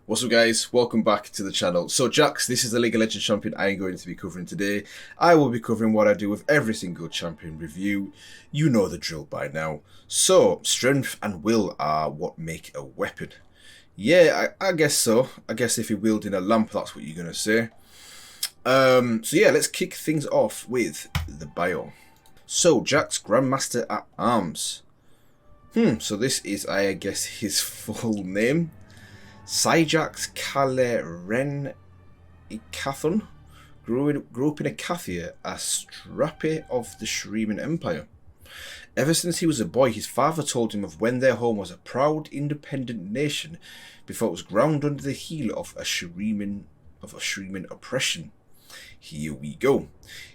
What's up guys, welcome back to the channel. So JAX, this is the League of Legends champion I am going to be covering today. I will be covering what I do with every single champion review. You know the drill by now. So, strength and will are what make a weapon. Yeah, I guess so. I guess if you're wielding a lamp, that's what you're going to say. So yeah, let's kick things off with the bio. So, JAX Grandmaster at Arms. So this is, I guess, his full name. JAX Ren Ikathon grew up in Acathia, a strappe of the Shuriman Empire. Ever since he was a boy, his father told him of when their home was a proud, independent nation before it was ground under the heel of a Shuriman oppression. Here we go.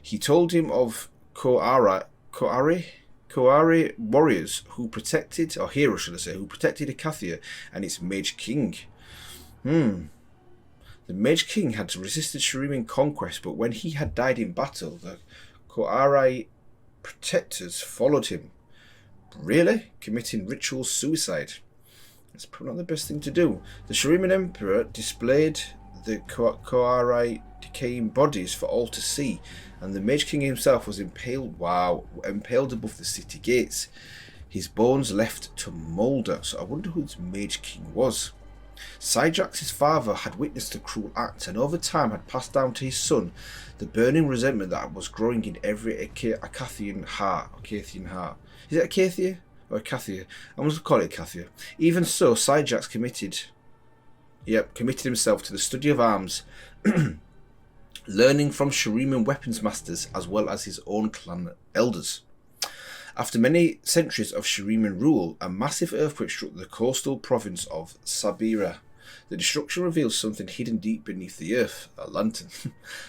He told him of Koare warriors who protected, or heroes should I say, who protected Acathia and its Mage King. The Mage King had resisted Shuriman conquest, but when he had died in battle, the Koare protectors followed him. Really? Committing ritual suicide. That's probably not the best thing to do. The Shuriman Emperor displayed the Koare decaying bodies for all to see, and the Mage King himself was impaled above the city gates. His bones left to moulder, so I wonder who this Mage King was. JAX's father had witnessed the cruel act and over time had passed down to his son the burning resentment that was growing in every Acathian heart. Is it Acathia or Acathia? I'm going to call it Acathia. Even so, JAX committed himself to the study of arms, learning from Shuriman weapons masters as well as his own clan elders. After many centuries of Shuriman rule, a massive earthquake struck the coastal province of Sabira. The destruction reveals something hidden deep beneath the earth, a lantern.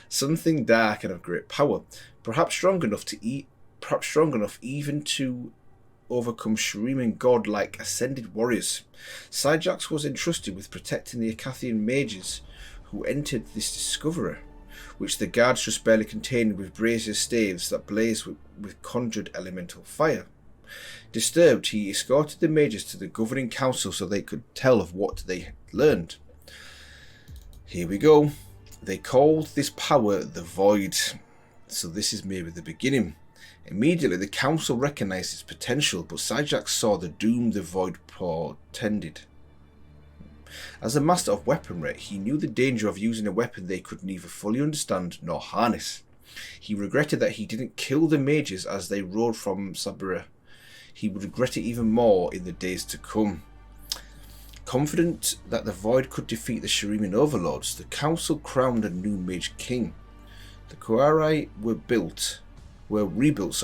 Something dark and of great power, perhaps strong enough even to overcome Shuriman god-like ascended warriors. JAX was entrusted with protecting the Acathian mages who entered this discovery, which the guards just barely contained with brazier staves that blazed with conjured elemental fire. Disturbed, he escorted the mages to the governing council so they could tell of what they had learned. Here we go. They called this power the Void. So this is maybe the beginning. Immediately the council recognized its potential, but JAX saw the doom the Void portended. As a master of weaponry, he knew the danger of using a weapon they could neither fully understand nor harness. He regretted that he didn't kill the mages as they rode from Sabira. He would regret it even more in the days to come. Confident that the Void could defeat the Shuriman overlords, the council crowned a new Mage King. The Koare were rebuilt,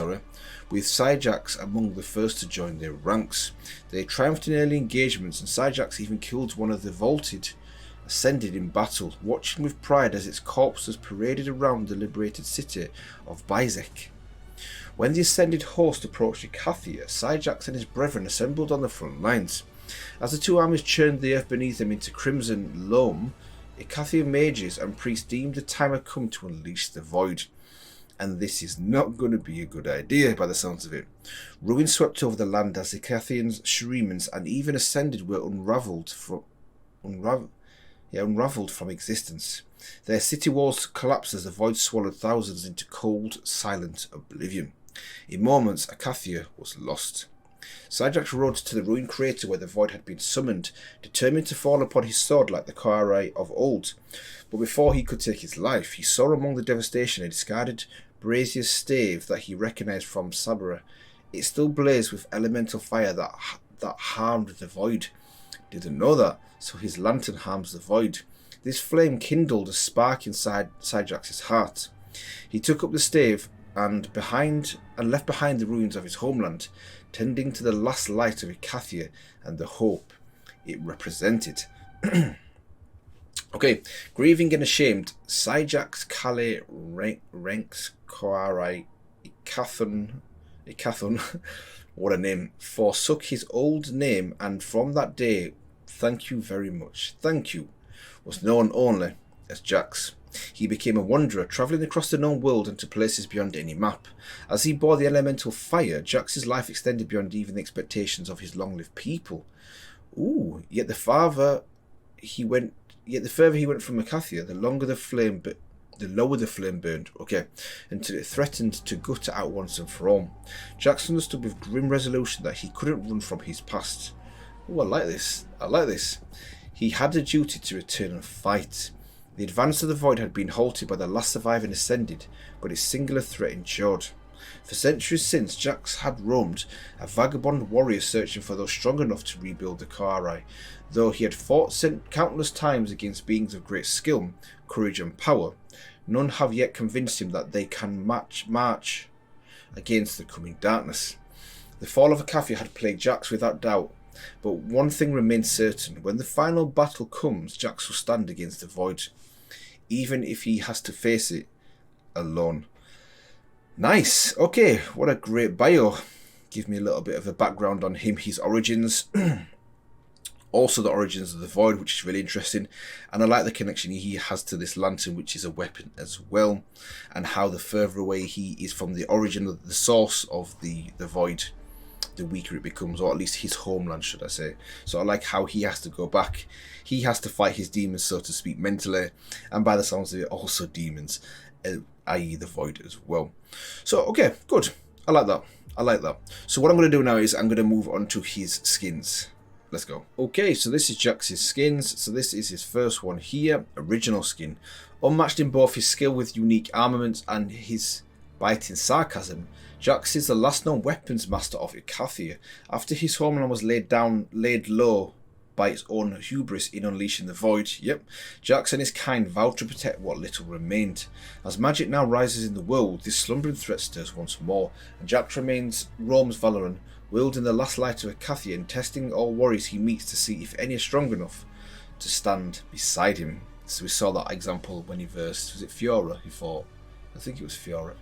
with JAX among the first to join their ranks. They triumphed in early engagements, and JAX even killed one of the ascended in battle, watching with pride as its corpse was paraded around the liberated city of Bizek. When the ascended host approached Acathia, JAX and his brethren assembled on the front lines. As the two armies churned the earth beneath them into crimson loam, Acathian mages and priests deemed the time had come to unleash the Void. And this is not going to be a good idea by the sounds of it. Ruin swept over the land as the Acathians, Shurimans, and even Ascended were unravelled from existence. Their city walls collapsed as the Void swallowed thousands into cold, silent oblivion. In moments, Acathia was lost. JAX rode to the ruined crater where the Void had been summoned, determined to fall upon his sword like the Koare of old. But before he could take his life, he saw among the devastation a discarded brazier stave that he recognized from Sabira. It still blazed with elemental fire that harmed the Void. Didn't know that, so his lantern harms the Void. This flame kindled a spark inside JAX's heart. He took up the stave and left behind the ruins of his homeland, tending to the last light of Acathia and the hope it represented. Okay, grieving and ashamed, JAX ranks Koare Ikathon, what a name, forsook his old name, and from that day, thank you very much, thank you, was known only as JAX. He became a wanderer, travelling across the known world and to places beyond any map. As he bore the elemental fire, JAX's life extended beyond even the expectations of his long-lived people. Yet the farther he went yet the further he went from Acacia, the longer the lower the flame burned, okay, until it threatened to gut it out once and for all. JAX understood with grim resolution that he couldn't run from his past. Oh, I like this. I like this. He had a duty to return and fight. The advance of the void had been halted by the last surviving ascended, but its singular threat endured. For centuries since, JAX had roamed, a vagabond warrior searching for those strong enough to rebuild the Kharai. Though he had fought countless times against beings of great skill, courage and power, none have yet convinced him that they can march against the coming darkness. The fall of Acacia had plagued JAX without doubt, but one thing remained certain: when the final battle comes, JAX will stand against the void, even if he has to face it alone. Nice. Okay, what a great bio. Give me a little bit of a background on him, his origins. Also the origins of the void, which is really interesting. And I like the connection he has to this lantern, which is a weapon as well. And how the further away he is from the origin of the source of the void, the weaker it becomes, or at least his homeland, should I say. So I like how he has to go back. He has to fight his demons, so to speak, mentally. And by the sounds of it, also demons, i.e. the void as well. So, okay, good. I like that. I like that. So what I'm going to do now is I'm going to move on to his skins. Let's go. Okay, so this is JAX's skins. So this is his first one here, original skin. Unmatched in both his skill with unique armaments and his biting sarcasm, JAX is the last known weapons master of Acacia. After his homeland was laid low by its own hubris in unleashing the void, JAX and his kind vowed to protect what little remained. As magic now rises in the world, this slumbering threat stirs once more, and JAX roams Valoran, wielding the last light of Acacia and testing all warriors he meets to see if any are strong enough to stand beside him. So we saw that example when he versed, was it Fiora he fought? I think it was Fiora.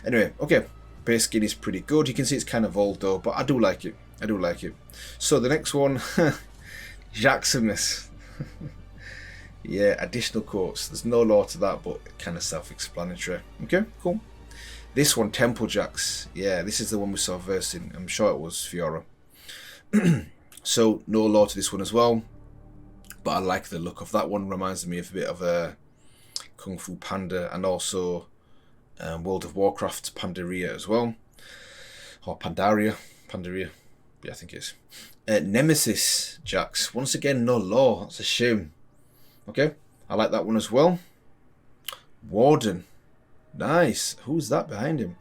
Anyway, okay, base skin is pretty good. You can see it's kind of old though, but I do like it. I do like it. So the next one, Jacksonness. Yeah, additional quotes. There's no law to that, but kind of self-explanatory. Okay, cool. This one, Temple JAX. Yeah, this is the one we saw versing. I'm sure it was Fiora. So no law to this one as well, but I like the look of that one. Reminds me of a bit of a Kung Fu Panda, and also World of Warcraft Pandaria as well, or Pandaria. Yeah, I think it is. Nemesis JAX. Once again, no law. That's a shame. Okay, I like that one as well. Warden. Nice. Who's that behind him?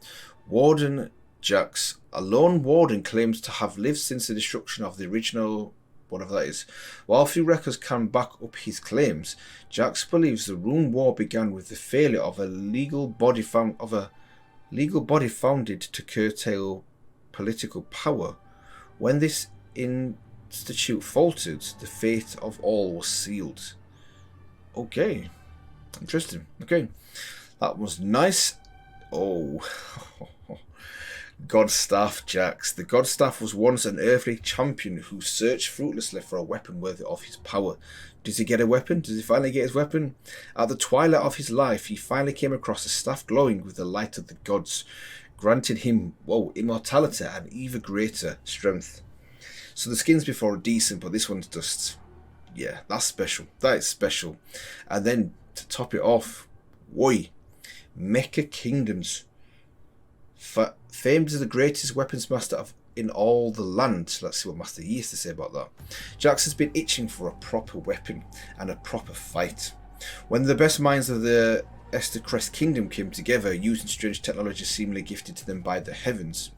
Warden JAX. A lone warden claims to have lived since the destruction of the original, whatever that is. While few records can back up his claims, JAX believes the Rune War began with the failure of a legal body founded to curtail political power. When this institute faltered, the fate of all was sealed. Okay, interesting. Okay, that was nice. Oh, Godstaff JAX. The Godstaff was once an earthly champion who searched fruitlessly for a weapon worthy of his power. Does he get a weapon? Does he finally get his weapon? At the twilight of his life, he finally came across a staff glowing with the light of the gods, granting him, immortality and even greater strength. So the skins before are decent, but this one's just, yeah, that's special. That is special. And then to top it off, Mecha Kingdoms. Famed as the greatest weapons master in all the land. Let's see what Master Yi has to say about that. JAX has been itching for a proper weapon and a proper fight. When the best minds of the Estercrest Kingdom came together, using strange technology seemingly gifted to them by the heavens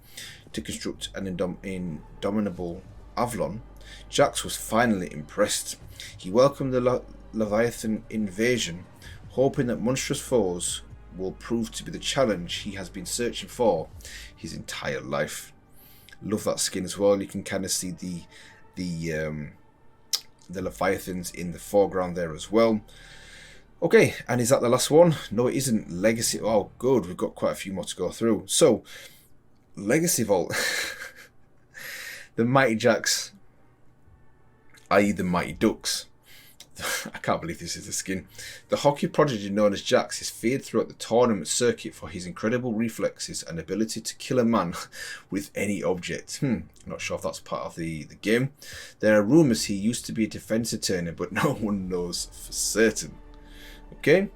to construct an indomitable Avalon, JAX was finally impressed. He welcomed the Leviathan invasion, hoping that monstrous foes will prove to be the challenge he has been searching for his entire life. Love that skin as well. You can kind of see the Leviathans in the foreground there as well. Okay, and is that the last one? No, it isn't. Legacy. Oh, good. We've got quite a few more to go through. So, Legacy Vault. The Mighty JAX, i.e. the Mighty Ducks. I can't believe this is the skin. The hockey prodigy known as JAX is feared throughout the tournament circuit for his incredible reflexes and ability to kill a man with any object. Not sure if that's part of the game. There are rumours he used to be a defence attorney, but no one knows for certain. Okay.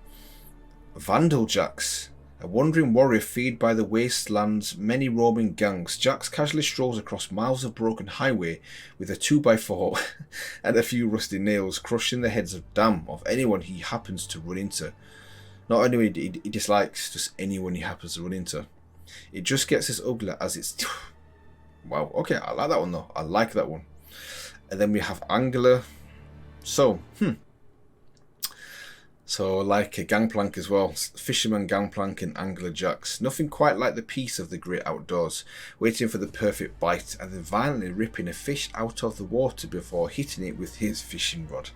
Vandal JAX. A wandering warrior feared by the wasteland's many roaming gangs, JAX casually strolls across miles of broken highway with a 2x4 and a few rusty nails, crushing the heads of anyone he happens to run into. Not only he dislikes, just anyone he happens to run into. It just gets as ugly as it's... Wow, okay, I like that one though. I like that one. And then we have Angler. So like a gangplank as well. Fisherman, gangplank and angler JAX. Nothing quite like the peace of the great outdoors. Waiting for the perfect bite and then violently ripping a fish out of the water before hitting it with his fishing rod.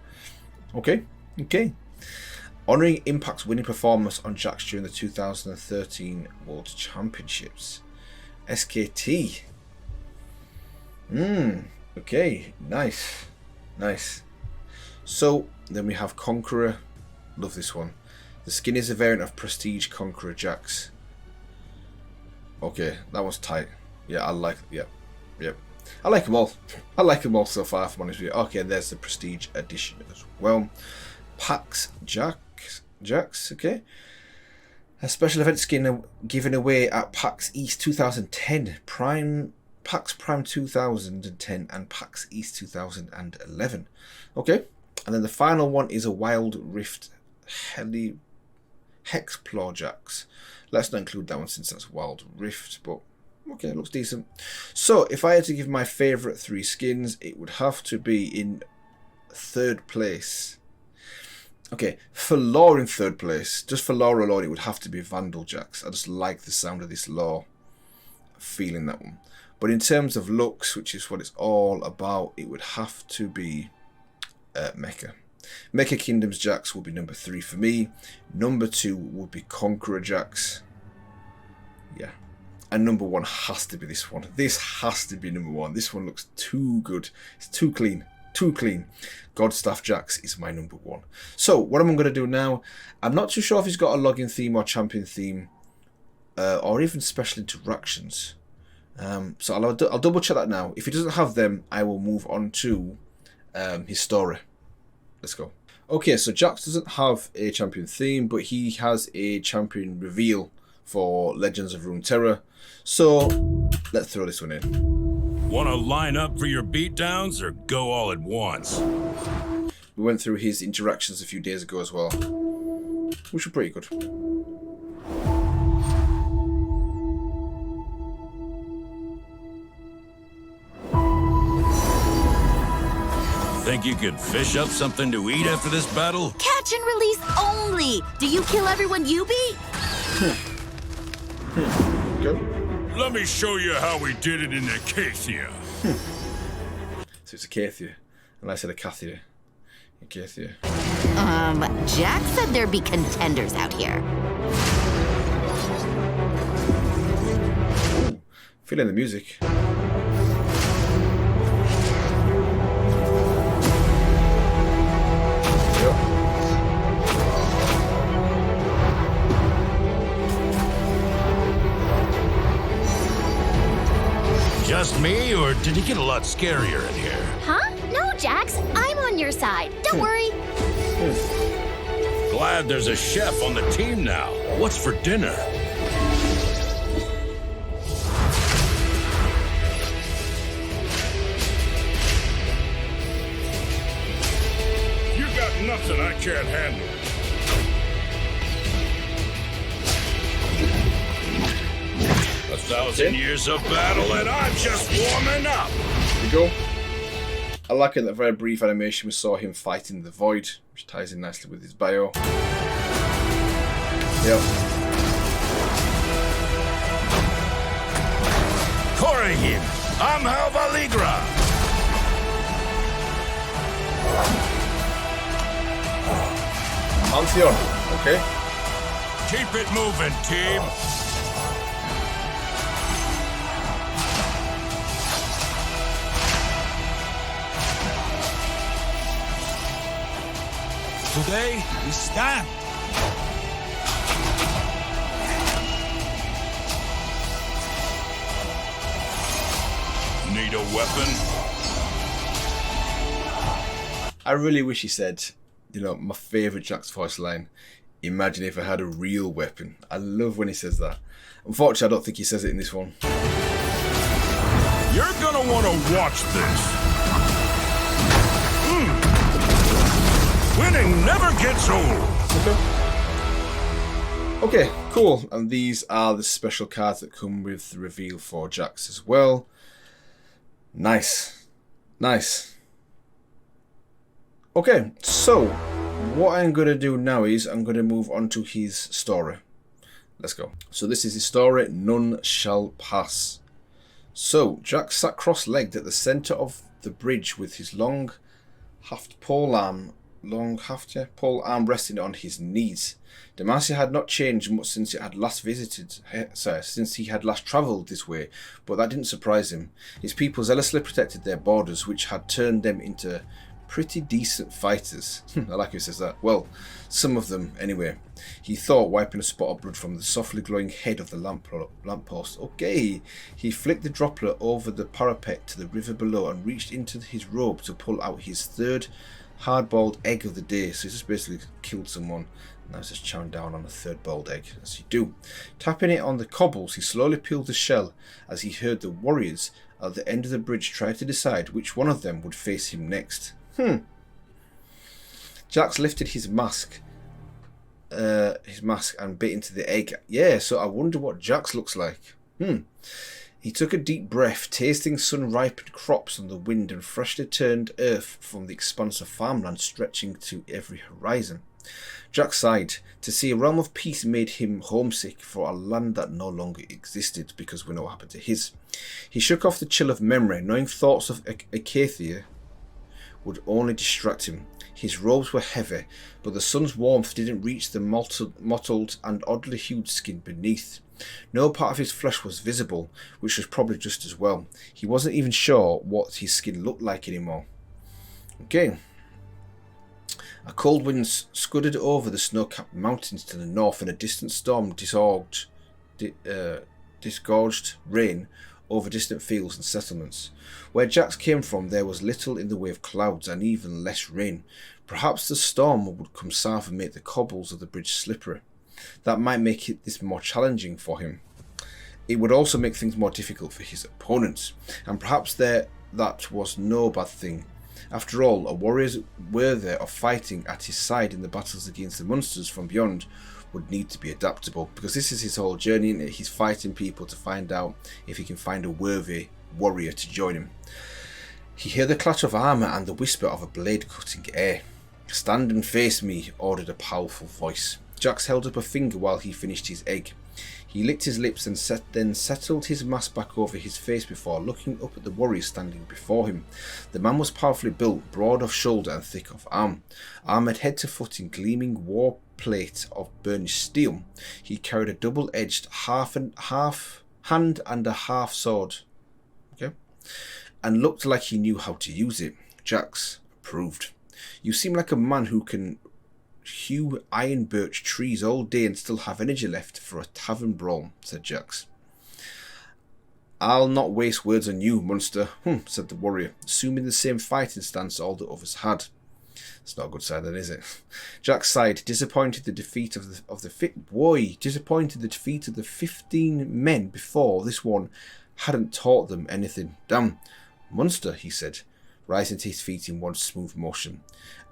Okay. Honouring Impact's winning performance on JAX during the 2013 World Championships. SKT. Okay. Nice. So then we have Conqueror. Love this one. The skin is a variant of Prestige Conqueror JAX. Okay, that one's tight. Yeah, I like. Yep. I like them all. I like them all so far, if I'm honest with you. Okay, there's the Prestige edition as well. PAX JAX. Okay. A special event skin given away at PAX East 2010, PAX Prime 2010, and PAX East 2011. Okay, and then the final one is a Wild Rift Hexplore JAX. Let's not include that one since that's Wild Rift, but okay, it looks decent. So if I had to give my favourite 3 skins, it would have to be in 3rd place. Okay, for lore in 3rd place, just for lore alone, it would have to be Vandal JAX. I just like the sound of this lore, feeling that one. But in terms of looks, which is what it's all about, it would have to be Mecha. Mecha Kingdoms JAX will be number 3 for me. Number 2 would be Conqueror JAX. Yeah. And number 1 has to be this one. This has to be number 1. This one looks too good. It's too clean. Godstaff JAX is my number 1. So what am I going to do now? I'm not too sure if he's got a login theme or champion theme, or even special interactions. So I'll double check that now. If he doesn't have them, I will move on to his story. Let's go. Okay, so JAX doesn't have a champion theme, but he has a champion reveal for Legends of Runeterra. So let's throw this one in. Want to line up for your beatdowns or go all at once? We went through his interactions a few days ago as well, which were pretty good. Think you could fish up something to eat after this battle? Catch and release only! Do you kill everyone you beat? Go. Let me show you how we did it in Acacia. So it's Acacia, and I said Acacia. Acacia. JAX said there'd be contenders out here. Ooh, feeling the music. Just me, or did he get a lot scarier in here? Huh? No, JAX. I'm on your side. Don't worry. Glad there's a chef on the team now. What's for dinner? You got nothing I can't handle. A 1,000 years of battle and I'm just warming up. Here we go. I like in that very brief animation we saw him fighting the Void, which ties in nicely with his bio. Yep. Korihim, I'm Halvaligra. Pantheon, okay. Keep it moving, team. Today, we stand. Need a weapon? I really wish he said, you know, my favourite Jax voice line, imagine if I had a real weapon. I love when he says that. Unfortunately, I don't think he says it in this one. You're gonna want to watch this. Winning never gets old. Okay, cool. And these are the special cards that come with the reveal for JAX as well. Nice. Nice. Okay, so what I'm going to do now is I'm going to move on to his story. Let's go. So this is his story, None Shall Pass. So, JAX sat cross-legged at the centre of the bridge with his long pole arm resting on his knees. Demacia had not changed much since he had last travelled this way, but that didn't surprise him. His people zealously protected their borders, which had turned them into pretty decent fighters. I like who says that. Well, some of them anyway. He thought, wiping a spot of blood from the softly glowing head of the lamppost. Okay. He flicked the droplet over the parapet to the river below and reached into his robe to pull out his third hard-boiled egg of the day. So he's just basically killed someone. Now he's just chowing down on a third boiled egg, as you do. Tapping it on the cobbles, he slowly peeled the shell as he heard the warriors at the end of the bridge try to decide which one of them would face him next. JAX lifted his mask and bit into the egg. Yeah, so I wonder what JAX looks like. He took a deep breath, tasting sun-ripened crops on the wind and freshly turned earth from the expanse of farmland stretching to every horizon. JAX sighed. To see a realm of peace made him homesick for a land that no longer existed, because we know what happened to his. He shook off the chill of memory, knowing thoughts of Acacia would only distract him. His robes were heavy, but the sun's warmth didn't reach the mottled and oddly hued skin beneath. No part of his flesh was visible, which was probably just as well. He wasn't even sure what his skin looked like anymore. Okay. A cold wind scudded over the snow-capped mountains to the north, and a distant storm disgorged rain over distant fields and settlements. Where JAX came from, there was little in the way of clouds and even less rain. Perhaps the storm would come south and make the cobbles of the bridge slippery. That might make this more challenging for him. It would also make things more difficult for his opponents, and perhaps that was no bad thing. After all, a warrior worthy of fighting at his side in the battles against the monsters from beyond would need to be adaptable, because this is his whole journey, and he's fighting people to find out if he can find a worthy warrior to join him. He heard the clatter of armour and the whisper of a blade cutting air. "Stand and face me," ordered a powerful voice. JAX held up a finger while he finished his egg. He licked his lips and then settled his mask back over his face before looking up at the warrior standing before him. The man was powerfully built, broad of shoulder and thick of arm. Armoured head to foot in gleaming war plate of burnished steel, he carried a double-edged hand and a half sword. Okay, and looked like he knew how to use it. JAX approved. "You seem like a man who can hew iron birch trees all day and still have energy left for a tavern brawl," said JAX. "I'll not waste words on you, monster," said the warrior, assuming the same fighting stance all the others had. It's not a good sign then, is it? JAX sighed, disappointed the defeat of the 15 men before. This one hadn't taught them anything. "Damn, monster," he said, rising to his feet in one smooth motion.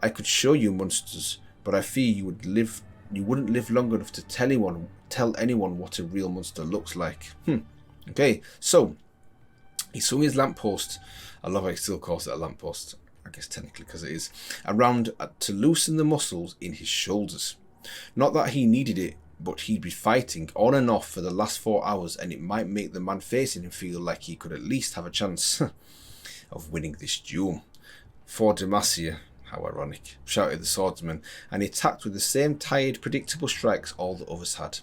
"I could show you monsters, but I fear you wouldn't live long enough to tell anyone what a real monster looks like." Okay, so he swung his lamppost. I love how he still calls it a lamppost. I guess technically because it is. Around to loosen the muscles in his shoulders. Not that he needed it, but he'd been fighting on and off for the last 4 hours, and it might make the man facing him feel like he could at least have a chance of winning this duel. "For Demacia," how ironic, shouted the swordsman, and he attacked with the same tired, predictable strikes all the others had.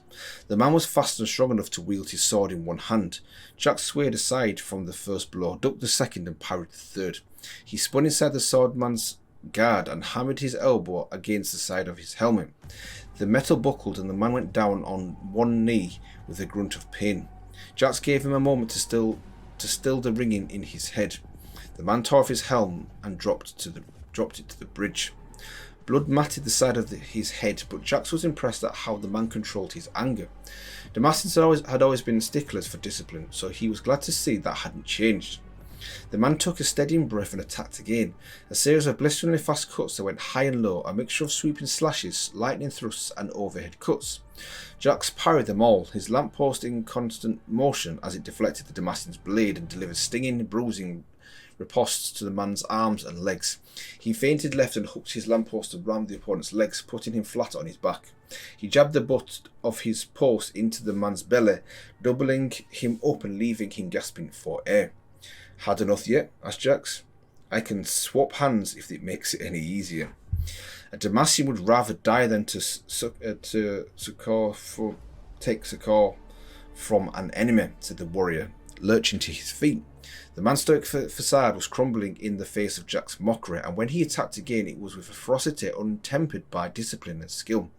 The man was fast and strong enough to wield his sword in one hand. JAX swayed aside from the first blow, ducked the second, and parried the third. He spun inside the swordsman's guard and hammered his elbow against the side of his helmet. The metal buckled and the man went down on one knee with a grunt of pain. JAX gave him a moment to still the ringing in his head. The man tore off his helm and dropped it to the bridge. Blood matted the side of his head, but JAX was impressed at how the man controlled his anger. Damascus had always been sticklers for discipline, so he was glad to see that hadn't changed. The man took a steadying breath and attacked again. A series of blisteringly fast cuts that went high and low, a mixture of sweeping slashes, lightning thrusts and overhead cuts. JAX parried them all, his lamppost in constant motion as it deflected the Damascen's blade and delivered stinging, bruising riposts to the man's arms and legs. He feinted left and hooked his lamppost around the opponent's legs, putting him flat on his back. He jabbed the butt of his post into the man's belly, doubling him up and leaving him gasping for air. Had enough yet? Asked JAX. I can swap hands if it makes it any easier. A Damassian would rather die than to take succor from an enemy, said the warrior, lurching to his feet. The man's stoic facade was crumbling in the face of JAX's mockery, and when he attacked again it was with a ferocity untempered by discipline and skill.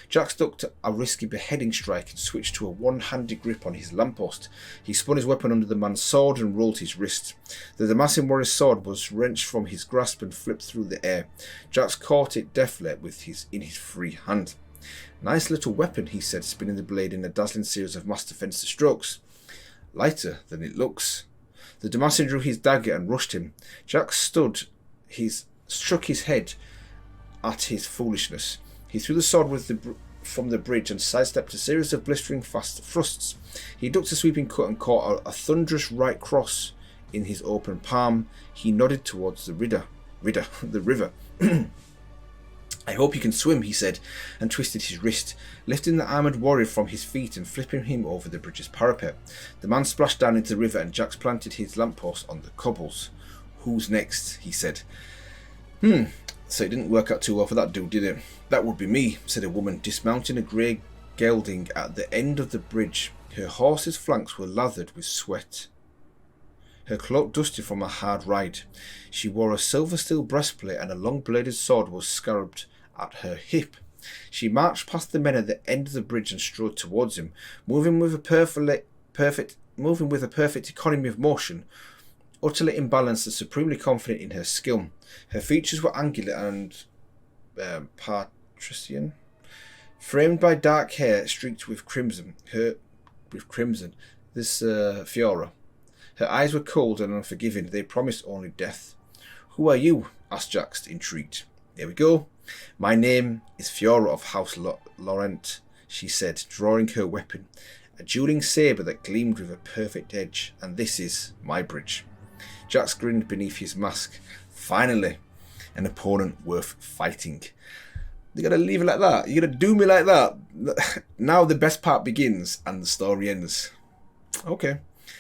JAX ducked a risky beheading strike and switched to a one-handed grip on his lamppost. He spun his weapon under the man's sword and rolled his wrist. The Damascene warrior's sword was wrenched from his grasp and flipped through the air. JAX caught it deftly in his free hand. Nice little weapon, he said, spinning the blade in a dazzling series of master fencer strokes. Lighter than it looks. The Damascene drew his dagger and rushed him. JAX struck his head at his foolishness. He threw the sword from the bridge and sidestepped a series of blistering fast thrusts. He ducked a sweeping cut and caught a thunderous right cross in his open palm. He nodded towards the river. I hope you can swim, he said, and twisted his wrist, lifting the armoured warrior from his feet and flipping him over the bridge's parapet. The man splashed down into the river and JAX planted his lamppost on the cobbles. Who's next? He said. So it didn't work out too well for that dude, did it? That would be me, said a woman, dismounting a grey gelding at the end of the bridge. Her horse's flanks were lathered with sweat, her cloak dusty from a hard ride. She wore a silver steel breastplate and a long-bladed sword was scarabed at her hip. She marched past the men at the end of the bridge and strode towards him, moving with a perfect economy of motion, utterly imbalanced and supremely confident in her skill. Her features were angular and patrician, framed by dark hair streaked with crimson. This Fiora. Her eyes were cold and unforgiving. They promised only death. Who are you? Asked JAX, intrigued. There we go. My name is Fiora of House Laurent, she said, drawing her weapon, a dueling sabre that gleamed with a perfect edge, and this is my bridge. JAX grinned beneath his mask. Finally, an opponent worth fighting. You're going to leave it like that? You're going to do me like that? Now the best part begins and the story ends. Okay.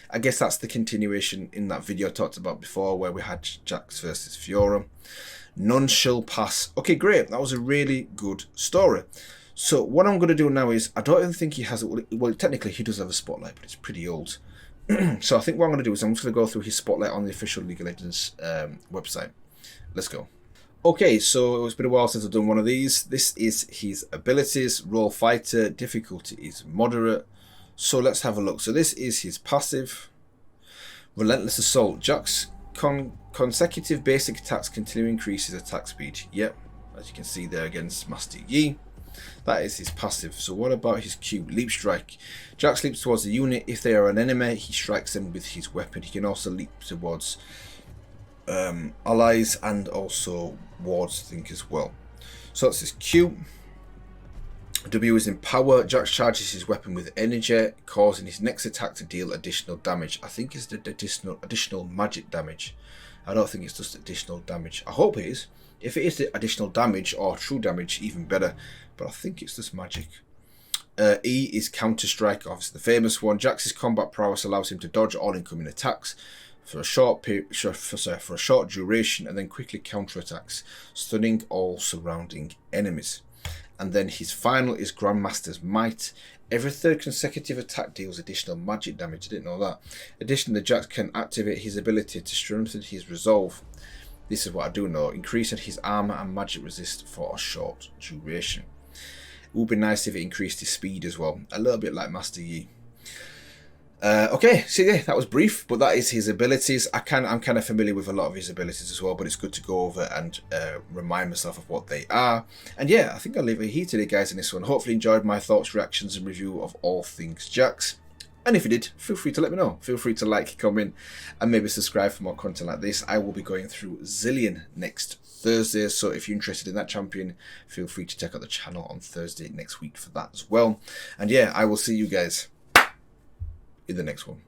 I guess that's the continuation in that video I talked about before where we had JAX versus Fiora. None shall pass. Okay, great. That was a really good story. So what I'm going to do now is, I don't even think he has it. Well, technically he does have a spotlight, but it's pretty old. So I think what I'm going to do is I'm just going to go through his spotlight on the official League of Legends website. Let's go. Okay, so it's been a while since I've done one of these. This is his abilities. Role fighter. Difficulty is moderate. So let's have a look. So this is his passive. Relentless Assault. JAX consecutive basic attacks continue increases attack speed. Yep, as you can see there against Master Yi. That is his passive. So what about his Q? Leap Strike. JAX leaps towards the unit. If they are an enemy, he strikes them with his weapon. He can also leap towards allies and also wards, I think, as well. So that's his Q. W is in power. JAX charges his weapon with energy, causing his next attack to deal additional damage. I think it's the additional magic damage. I don't think it's just additional damage. I hope it is. If it is the additional damage or true damage, even better. But I think it's just magic. E is Counter Strike, obviously the famous one. JAX's combat prowess allows him to dodge all incoming attacks for a short duration and then quickly counter attacks, stunning all surrounding enemies. And then his final is Grandmaster's Might. Every third consecutive attack deals additional magic damage. I didn't know that. Additionally, JAX can activate his ability to strengthen his resolve. This is what I do know. Increasing his armor and magic resist for a short duration. It would be nice if it increased his speed as well. A little bit like Master Yi. Okay, so yeah, that was brief, but that is his abilities. I'm kind of familiar with a lot of his abilities as well, but it's good to go over and remind myself of what they are. And yeah, I think I'll leave it here today, guys, in this one. Hopefully enjoyed my thoughts, reactions, and review of all things JAX. And if you did, feel free to let me know. Feel free to like, comment, and maybe subscribe for more content like this. I will be going through Zillion next Thursday, so if you're interested in that champion, feel free to check out the channel on Thursday next week for that as well. And yeah, I will see you guys in the next one.